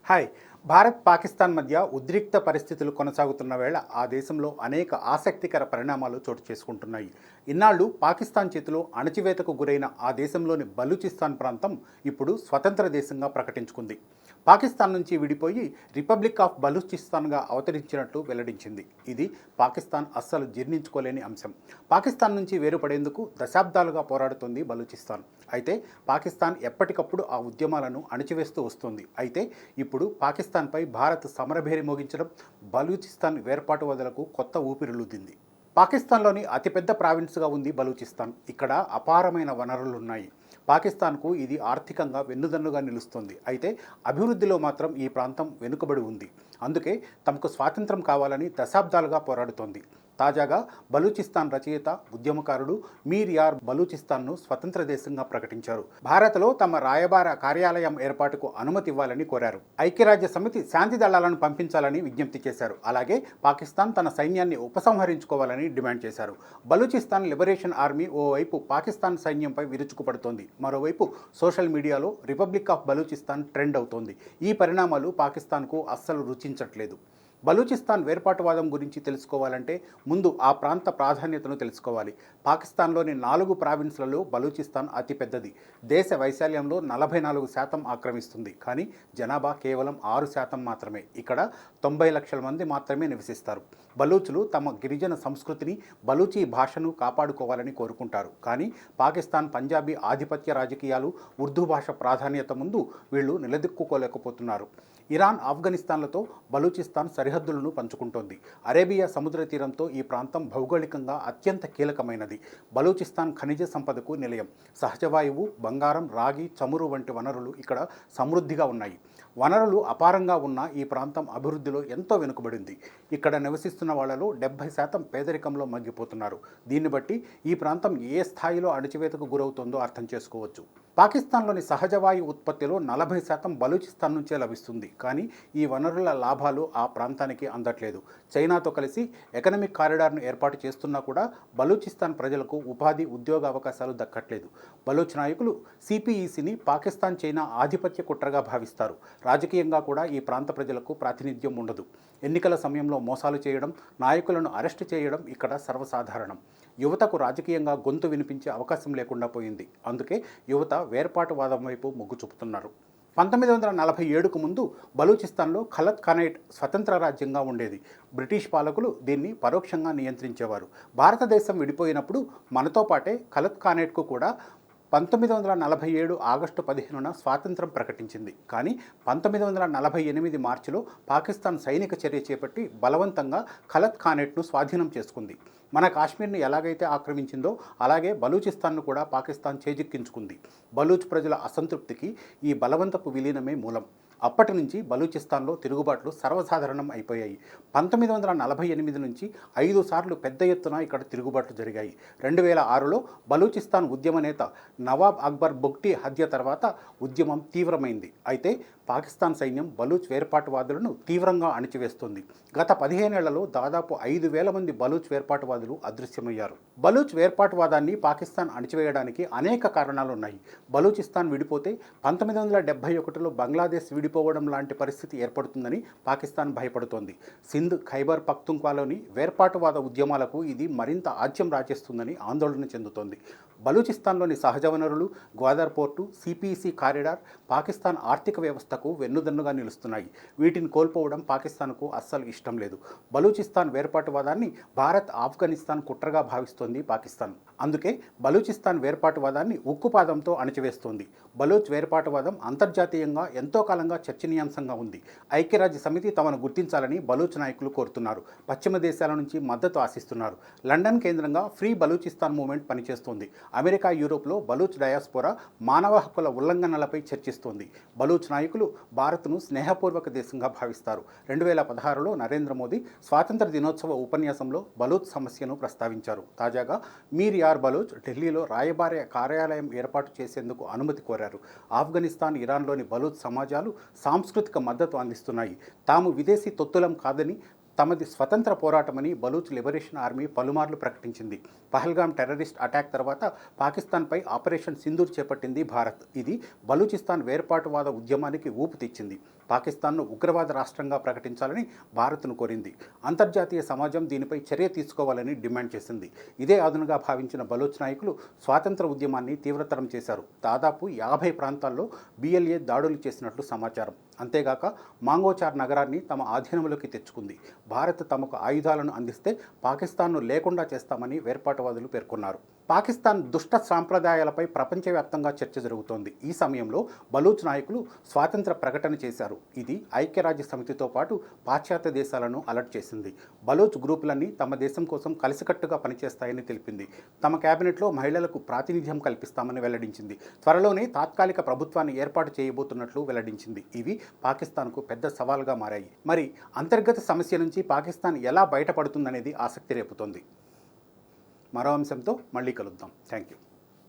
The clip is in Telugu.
హాయ్. భారత్ పాకిస్తాన్ మధ్య ఉద్రిక్త పరిస్థితులు కొనసాగుతున్న వేళ ఆ దేశంలో అనేక ఆసక్తికర పరిణామాలు చోటు చేసుకుంటున్నాయి. ఇన్నాళ్లు పాకిస్తాన్ చేతిలో అణచివేతకు గురైన ఆ దేశంలోని బలూచిస్తాన్ ప్రాంతం ఇప్పుడు స్వతంత్ర దేశంగా ప్రకటించుకుంది. పాకిస్తాన్ నుంచి విడిపోయి రిపబ్లిక్ ఆఫ్ బలూచిస్తాన్గా అవతరించినట్లు వెల్లడించింది. ఇది పాకిస్తాన్ అస్సలు జీర్ణించుకోలేని అంశం. పాకిస్తాన్ నుంచి వేరుపడేందుకు దశాబ్దాలుగా పోరాడుతోంది బలూచిస్తాన్. అయితే పాకిస్తాన్ ఎప్పటికప్పుడు ఆ ఉద్యమాలను అణచివేస్తూ వస్తుంది. అయితే ఇప్పుడు పాకిస్తాన్పై భారత్ సమరభేరి మోగించడం బలూచిస్తాన్ వేర్పాటువాదులకు కొత్త ఊపిరిలూదింది. పాకిస్తాన్లోని అతిపెద్ద ప్రావిన్స్గా ఉంది బలూచిస్తాన్. ఇక్కడ అపారమైన వనరులున్నాయి. పాకిస్తాన్కు ఇది ఆర్థికంగా వెన్నుదన్నుగా నిలుస్తుంది. అయితే అభివృద్ధిలో మాత్రం ఈ ప్రాంతం వెనుకబడి ఉంది. అందుకే తమకు స్వాతంత్రం కావాలని దశాబ్దాలుగా పోరాడుతోంది. తాజాగా బలూచిస్తాన్ రచయిత, ఉద్యమకారుడు మీర్ యార్ బలూచిస్తాన్ను స్వతంత్ర దేశంగా ప్రకటించారు. భారత్లో తమ రాయబార కార్యాలయం ఏర్పాటుకు అనుమతి ఇవ్వాలని కోరారు. ఐక్యరాజ్య సమితి శాంతి దళాలను పంపించాలని విజ్ఞప్తి చేశారు. అలాగే పాకిస్తాన్ తన సైన్యాన్ని ఉపసంహరించుకోవాలని డిమాండ్ చేశారు. బలూచిస్తాన్ లిబరేషన్ ఆర్మీ ఓవైపు పాకిస్తాన్ సైన్యంపై విరుచుకుపడుతోంది. మరోవైపు సోషల్ మీడియాలో రిపబ్లిక్ ఆఫ్ బలూచిస్తాన్ ట్రెండ్ అవుతోంది. ఈ పరిణామాలు పాకిస్తాన్కు అస్సలు రుచించట్లేదు. బలూచిస్తాన్ వేర్పాటువాదం గురించి తెలుసుకోవాలంటే ముందు ఆ ప్రాంత ప్రాధాన్యతను తెలుసుకోవాలి. పాకిస్తాన్లోని 4 ప్రావిన్స్లలో బలూచిస్తాన్ అతిపెద్దది. దేశ వైశాల్యంలో 44% ఆక్రమిస్తుంది. కానీ జనాభా కేవలం 6% మాత్రమే. ఇక్కడ 90 లక్షల మంది మాత్రమే నివసిస్తారు. బలూచులు తమ గిరిజన సంస్కృతిని, బలూచీ భాషను కాపాడుకోవాలని కోరుకుంటారు. కానీ పాకిస్తాన్ పంజాబీ ఆధిపత్య రాజకీయాలు, ఉర్దూ భాష ప్రాధాన్యత ముందు వీళ్ళు నిలదొక్కుకోలేకపోతున్నారు. ఇరాన్, ఆఫ్ఘనిస్తాన్లతో బలూచిస్తాన్ సరిహద్దులను పంచుకుంటోంది. అరేబియా సముద్ర తీరంతో ఈ ప్రాంతం భౌగోళికంగా అత్యంత కీలకమైనది. బలూచిస్తాన్ ఖనిజ సంపదకు నిలయం. సహజవాయువు, బంగారం, రాగి, చమురు వంటి వనరులు ఇక్కడ సమృద్ధిగా ఉన్నాయి. వనరులు అపారంగా ఉన్న ఈ ప్రాంతం అభివృద్ధిలో ఎంతో వెనుకబడింది. ఇక్కడ నివసిస్తున్న వాళ్లలో 70% పేదరికంలో మగ్గిపోతున్నారు. దీన్ని బట్టి ఈ ప్రాంతం ఏ స్థాయిలో అణచివేతకు గురవుతుందో అర్థం చేసుకోవచ్చు. పాకిస్తాన్లోని సహజవాయు ఉత్పత్తిలో 40% బలూచిస్తాన్ నుంచే లభిస్తుంది. కానీ ఈ వనరుల లాభాలు ఆ ప్రాంతానికి అందట్లేదు. చైనాతో కలిసి ఎకనామిక్ కారిడార్ను ఏర్పాటు చేస్తున్నా కూడా బలూచిస్తాన్ ప్రజలకు ఉపాధి, ఉద్యోగ అవకాశాలు దక్కట్లేదు. బలూచ్ నాయకులు సిపిఈసిని పాకిస్తాన్, చైనా ఆధిపత్య కుట్రగా భావిస్తారు. రాజకీయంగా కూడా ఈ ప్రాంత ప్రజలకు ప్రాతినిధ్యం ఉండదు. ఎన్నికల సమయంలో మోసాలు చేయడం, నాయకులను అరెస్టు చేయడం ఇక్కడ సర్వసాధారణం. యువతకు రాజకీయంగా గొంతు వినిపించే అవకాశం లేకుండా పోయింది. అందుకే యువత వేర్పాటువాదం వైపు మొగ్గు చూపుతున్నారు. 1947కు ముందు బలూచిస్తాన్లో ఖలత్ ఖానేట్ స్వతంత్ర రాజ్యంగా ఉండేది. బ్రిటిష్ పాలకులు దీన్ని పరోక్షంగా నియంత్రించేవారు. భారతదేశం విడిపోయినప్పుడు మనతో పాటే ఖలత్ ఖానేట్కు కూడా 1947 ఆగస్టు 15న స్వాతంత్రం ప్రకటించింది. కానీ 1948 మార్చిలో పాకిస్తాన్ సైనిక చర్య చేపట్టి బలవంతంగా ఖలత్ ఖానేట్ను స్వాధీనం చేసుకుంది. మన కాశ్మీర్ని ఎలాగైతే ఆక్రమించిందో అలాగే బలూచిస్తాన్ను కూడా పాకిస్తాన్ చేజిక్కించుకుంది. బలూచ్ ప్రజల అసంతృప్తికి ఈ బలవంతపు విలీనమే మూలం. అప్పటి నుంచి బలూచిస్తాన్లో తిరుగుబాట్లు సర్వసాధారణం అయిపోయాయి. 1948 నుంచి 5 సార్లు పెద్ద ఎత్తున ఇక్కడ తిరుగుబాట్లు జరిగాయి. 2006లో బలూచిస్తాన్ ఉద్యమ నేత నవాబ్ అక్బర్ బుగ్టీ హత్య తర్వాత ఉద్యమం తీవ్రమైంది. అయితే పాకిస్తాన్ సైన్యం బలూచ్ వేర్పాటువాదులను తీవ్రంగా అణిచివేస్తుంది. గత 15 ఏళ్లలో దాదాపు 5,000 మంది బలూచ్ వేర్పాటువాదులు అదృశ్యమయ్యారు. బలూచ్ వేర్పాటువాదాన్ని పాకిస్తాన్ అణిచివేయడానికి అనేక కారణాలున్నాయి. బలూచిస్తాన్ విడిపోతే 1971లో బంగ్లాదేశ్ విడిపోవడం లాంటి పరిస్థితి ఏర్పడుతుందని పాకిస్తాన్ భయపడుతోంది. సింధ్, ఖైబర్ పఖ్తుంఖ్వాలోని వేర్పాటువాద ఉద్యమాలకు ఇది మరింత ఆజ్యం రాచేస్తుందని ఆందోళన చెందుతోంది. బలూచిస్తాన్లోని సహజ వనరులు, Gwadar port, CPC corridor Pakistan ఆర్థిక వ్యవస్థకు వెన్నుదన్నుగా నిలుస్తున్నాయి. వీటిని కోల్పోవడం పాకిస్తాన్కు అస్సలు ఇష్టం లేదు. బలూచిస్తాన్ వేర్పాటువాదాన్ని భారత్, ఆఫ్ఘనిస్తాన్ కుట్రగా భావిస్తోంది పాకిస్తాన్. అందుకే బలూచిస్తాన్ వేర్పాటువాదాన్ని ఉక్కుపాదంతో అణచివేస్తోంది. బలూచ్ వేర్పాటువాదం అంతర్జాతీయంగా ఎంతో కాలంగా చర్చనీయాంశంగా ఉంది. ఐక్యరాజ్య సమితి తమను గుర్తించాలని బలూచ్ నాయకులు కోరుతున్నారు. పశ్చిమ దేశాల నుంచి మద్దతు ఆశిస్తున్నారు. లండన్ కేంద్రంగా ఫ్రీ బలూచిస్తాన్ మూవ్మెంట్ పనిచేస్తోంది. అమెరికా, యూరోప్లో బలూచ్ డయాస్పోరా మానవ హక్కుల ఉల్లంఘనలపై చర్చిస్తోంది. బలూచ్ నాయకులు భారత్ను స్నేహపూర్వక దేశంగా భావిస్తారు. 2016లో నరేంద్ర మోదీ స్వాతంత్ర దినోత్సవ ఉపన్యాసంలో బలూచ్ సమస్యను ప్రస్తావించారు. తాజాగా మీర్ యార్ బలూచ్ ఢిల్లీలో రాయబార కార్యాలయం ఏర్పాటు చేసేందుకు అనుమతి కోరారు. ఆఫ్ఘనిస్తాన్, ఇరాన్లోని బలూచ్ సమాజాలు సాంస్కృతిక మద్దతు అందిస్తున్నాయి. తాము విదేశీ తొత్తులం కాదని తమది స్వతంత్ర పోరాటమని బలూచ్ లిబరేషన్ ఆర్మీ పలుమార్లు ప్రకటించింది. పహల్గామ్ టెర్రరిస్ట్ అటాక్ తర్వాత పాకిస్తాన్పై ఆపరేషన్ సింధూర్ చేపట్టింది భారత్. ఇది బలూచిస్తాన్ వేర్పాటువాద ఉద్యమానికి ఊపు తెచ్చింది. పాకిస్తాన్ను ఉగ్రవాద రాష్ట్రంగా ప్రకటించాలని భారత్ను కోరింది. అంతర్జాతీయ సమాజం దీనిపై చర్య తీసుకోవాలని డిమాండ్ చేసింది. ఇదే అదునుగా భావించిన బలూచ్ నాయకులు స్వాతంత్ర ఉద్యమాన్ని తీవ్రతరం చేశారు. దాదాపు 50 ప్రాంతాల్లో BLA దాడులు చేసినట్లు సమాచారం. అంతేగాక మాంగోచార్ నగరాన్ని తమ ఆధీనంలోకి తెచ్చుకుంది. భారత్ తమకు ఆయుధాలను అందిస్తే పాకిస్తాన్ను లేకుండా చేస్తామని వేర్పాటువాదులు పేర్కొన్నారు. పాకిస్తాన్ దుష్ట సాంప్రదాయాలపై ప్రపంచవ్యాప్తంగా చర్చ జరుగుతోంది. ఈ సమయంలో బలూచ్ నాయకులు స్వాతంత్ర ప్రకటన చేశారు. ఇది ఐక్యరాజ్య సమితితో పాటు పాశ్చాత్య దేశాలను అలర్ట్ చేసింది. బలూచ్ గ్రూపులన్నీ తమ దేశం కోసం కలిసికట్టుగా పనిచేస్తాయని తెలిపింది. తమ కేబినెట్లో మహిళలకు ప్రాతినిధ్యం కల్పిస్తామని వెల్లడించింది. త్వరలోనే తాత్కాలిక ప్రభుత్వాన్ని ఏర్పాటు చేయబోతున్నట్లు వెల్లడించింది. ఇవి పాకిస్తాన్కు పెద్ద సవాల్గా మారాయి. మరి అంతర్గత సమస్య నుంచి పాకిస్తాన్ ఎలా బయటపడుతుందనేది ఆసక్తి రేపుతోంది. మరో అంశంతో మళ్ళీ కలుద్దాం. Thank you.